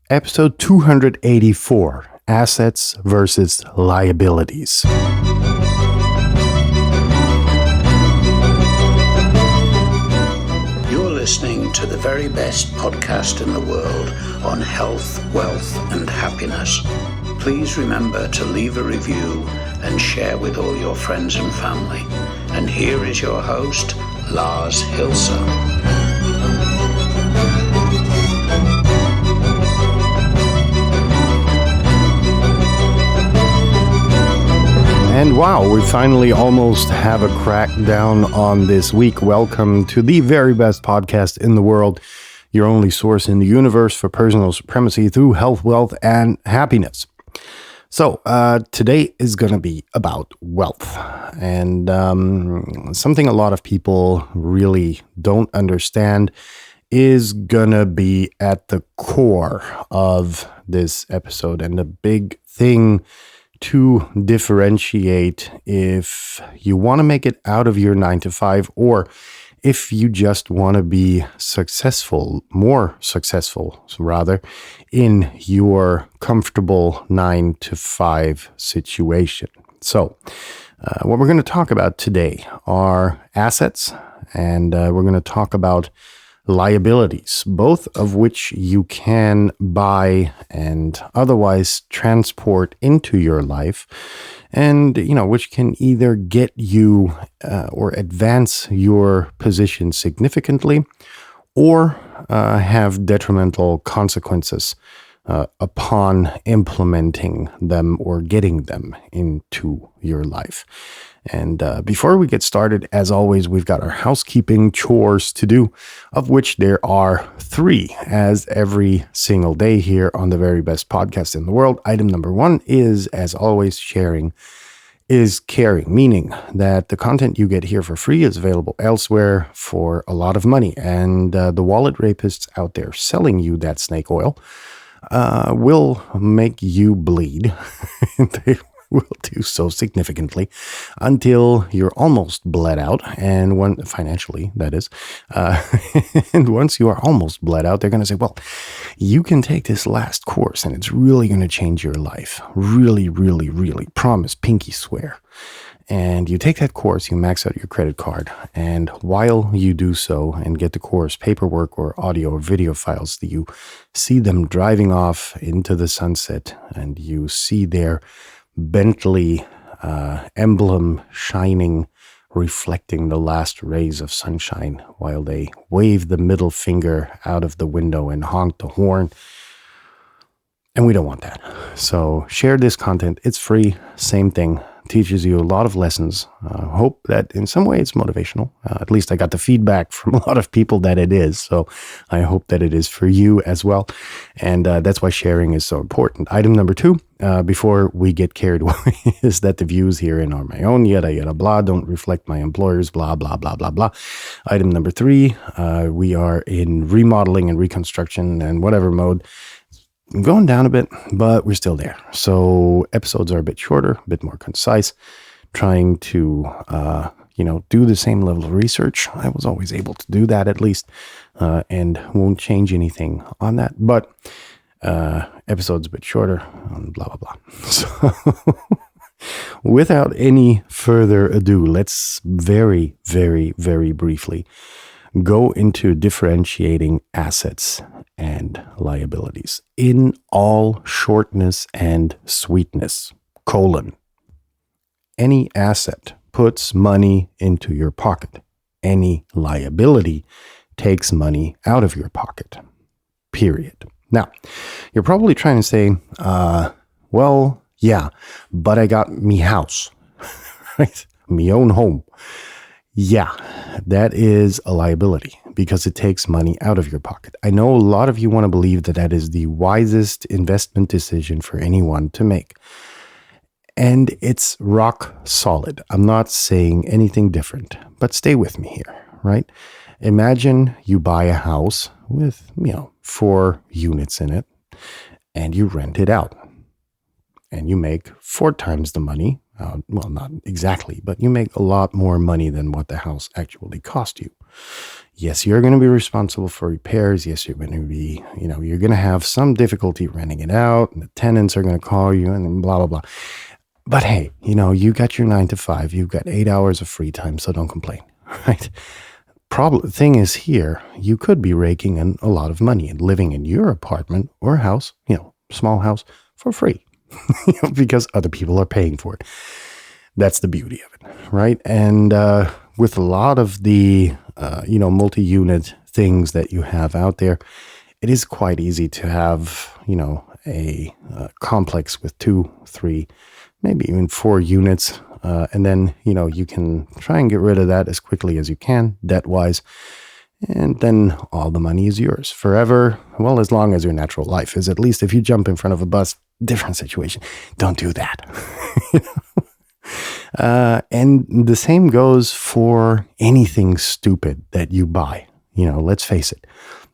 Episode 284, Assets versus Liabilities. You're listening to the very best podcast in the world on health, wealth, and happiness. Please remember to leave a review and share with all your friends and family. And here is your host, Lars Hilser. And wow, we finally almost have a crackdown on this week. Welcome to the very best podcast in the world, your only source in the universe for personal supremacy through health, wealth, and happiness. So today is going to be about wealth, and something a lot of people really don't understand is going to be at the core of this episode, and the big thing to differentiate if you want to make it out of your 9 to 5, or if you just want to be more successful rather, in your comfortable 9 to 5 situation. So what we're going to talk about today are assets, and we're going to talk about liabilities, both of which you can buy and otherwise transport into your life, and which can either get you or advance your position significantly, or have detrimental consequences upon implementing them or getting them into your life. And before we get started, as always, we've got our housekeeping chores to do, of which there are 3, as every single day here on the very best podcast in the world. Item number 1 is, as always, sharing is caring, meaning that the content you get here for free is available elsewhere for a lot of money. And the wallet rapists out there selling you that snake oil will make you bleed. They will do so significantly until you're almost bled out, and financially, that is. And once you are almost bled out, they're going to say, well, you can take this last course and it's really going to change your life. Really, really, really. Promise, pinky swear. And you take that course, you max out your credit card, and while you do so and get the course paperwork or audio or video files, you see them driving off into the sunset, and you see their Bentley emblem shining, reflecting the last rays of sunshine while they wave the middle finger out of the window and honk the horn. And we don't want that. So share this content. It's free. Same thing. Teaches you a lot of lessons. Hope that in some way it's motivational. At least I got the feedback from a lot of people that it is. So I hope that it is for you as well. And that's why sharing is so important. Item number 2, before we get carried away, is that the views herein are my own, yada, yada, blah, don't reflect my employers, blah, blah, blah, blah, blah. Item number 3, we are in remodeling and reconstruction and whatever mode. I'm going down a bit, but we're still there. So episodes are a bit shorter, a bit more concise, trying to, do the same level of research. I was always able to do that at least, and won't change anything on that. But episodes a bit shorter, blah, blah, blah. So without any further ado, let's very, very, very briefly go into differentiating assets and liabilities in all shortness and sweetness, : any asset puts money into your pocket. Any liability takes money out of your pocket, period. Now, you're probably trying to say, well, yeah, but I got me house, right? Me own home. Yeah, that is a liability because it takes money out of your pocket. I know a lot of you want to believe that that is the wisest investment decision for anyone to make. And it's rock solid. I'm not saying anything different, but stay with me here, right? Imagine you buy a house with, 4 units in it, and you rent it out. And you make 4 times the money. Well, not exactly, but you make a lot more money than what the house actually cost you. Yes, you're going to be responsible for repairs. Yes, you're going to be, you're going to have some difficulty renting it out, and the tenants are going to call you, and then blah, blah, blah. But hey, you got your 9 to 5, you've got 8 hours of free time, so don't complain, right? Thing is here, you could be raking in a lot of money and living in your apartment or house, small house, for free, because other people are paying for it. That's the beauty of it, right? And with a lot of the, multi-unit things that you have out there, it is quite easy to have, a complex with 2, 3, maybe even 4 units. And then, you can try and get rid of that as quickly as you can, debt-wise. And then all the money is yours forever. Well, as long as your natural life is. At least if you jump in front of a bus, different situation. Don't do that. And the same goes for anything stupid that you buy. Let's face it.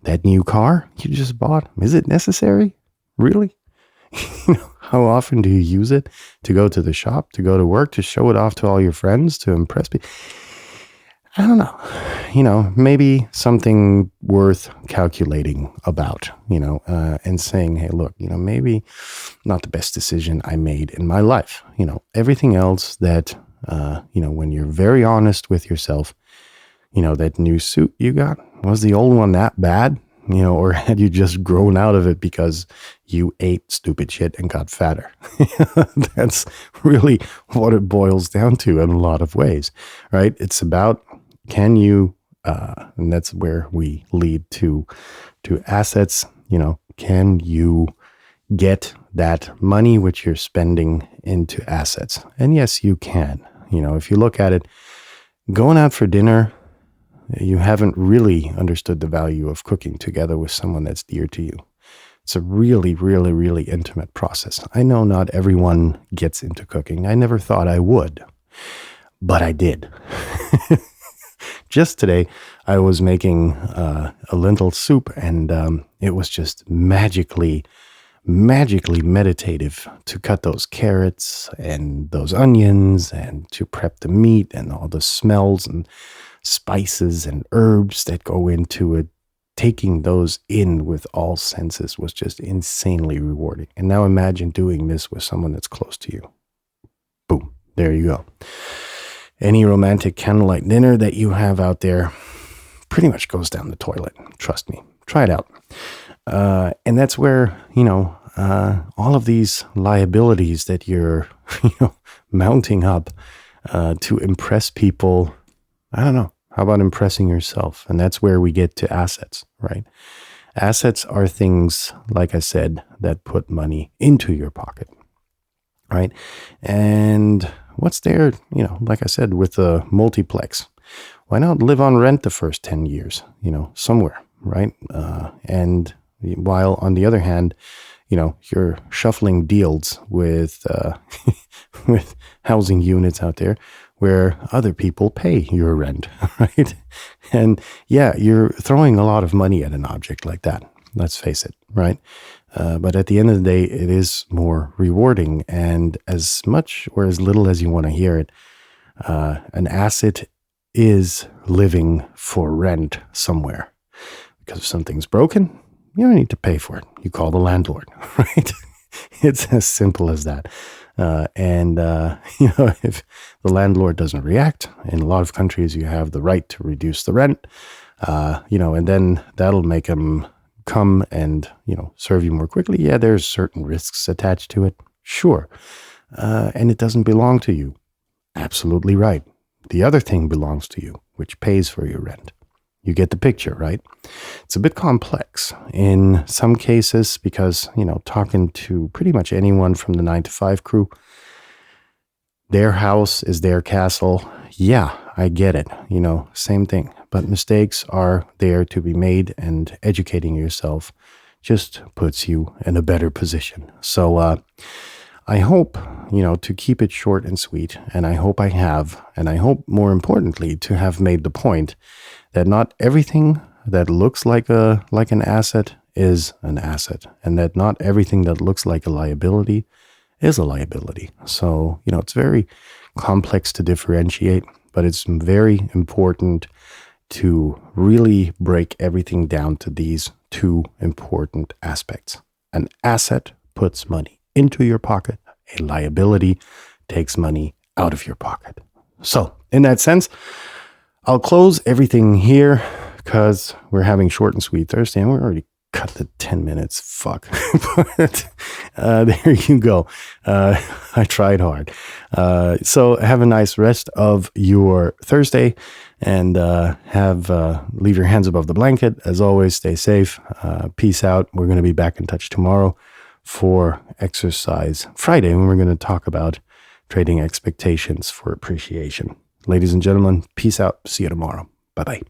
That new car you just bought, is it necessary? Really? How often do you use it to go to the shop, to go to work, to show it off to all your friends, to impress people? I don't know. Maybe something worth calculating about, and saying, hey, look, maybe not the best decision I made in my life. Everything else that, when you're very honest with yourself, that new suit you got, was the old one that bad? Or had you just grown out of it because you ate stupid shit and got fatter? That's really what it boils down to in a lot of ways, right? It's about, can you, and that's where we lead to assets, can you get that money which you're spending into assets? And yes, you can. If you look at it, going out for dinner, you haven't really understood the value of cooking together with someone that's dear to you. It's a really, really, really intimate process. I know not everyone gets into cooking. I never thought I would, but I did. Just today, I was making a lentil soup, and it was just magically meditative to cut those carrots and those onions and to prep the meat and all the smells and spices and herbs that go into it. Taking those in with all senses was just insanely rewarding. And now imagine doing this with someone that's close to you. Boom, there you go. Any romantic candlelight dinner that you have out there pretty much goes down the toilet. Trust me, try it out. And that's where, all of these liabilities that you're, mounting up to impress people, I don't know. How about impressing yourself? And that's where we get to assets, right? Assets are things, like I said, that put money into your pocket, right? And what's there, like I said, with a multiplex, why not live on rent the first 10 years, somewhere, right? And while on the other hand, you're shuffling deals with with housing units out there where other people pay your rent, right? And yeah, you're throwing a lot of money at an object like that. Let's face it, right? But at the end of the day, it is more rewarding. And as much or as little as you want to hear it, an asset is living for rent somewhere. Because if something's broken, you don't need to pay for it. You call the landlord, right? It's as simple as that. If the landlord doesn't react, in a lot of countries, you have the right to reduce the rent, and then that'll make them come and, serve you more quickly. Yeah, there's certain risks attached to it. Sure. And it doesn't belong to you. Absolutely right. The other thing belongs to you, which pays for your rent. You get the picture, right? It's a bit complex in some cases because, talking to pretty much anyone from the 9 to 5 crew, their house is their castle. Yeah, I get it. Same thing. But mistakes are there to be made, and educating yourself just puts you in a better position. So I hope, to keep it short and sweet, and I hope I have, and I hope more importantly to have made the point that not everything that looks like an asset is an asset, and that not everything that looks like a liability is a liability. So, it's very complex to differentiate, but it's very important to really break everything down to these two important aspects. An asset puts money into your pocket. A liability takes money out of your pocket. So in that sense, I'll close everything here because we're having short and sweet Thursday and we're already cut the 10 minutes. Fuck. But there you go. I tried hard. So have a nice rest of your Thursday and leave your hands above the blanket. As always, stay safe. Peace out. We're going to be back in touch tomorrow for Exercise Friday, and we're going to talk about trading expectations for appreciation. Ladies and gentlemen, peace out. See you tomorrow. Bye-bye.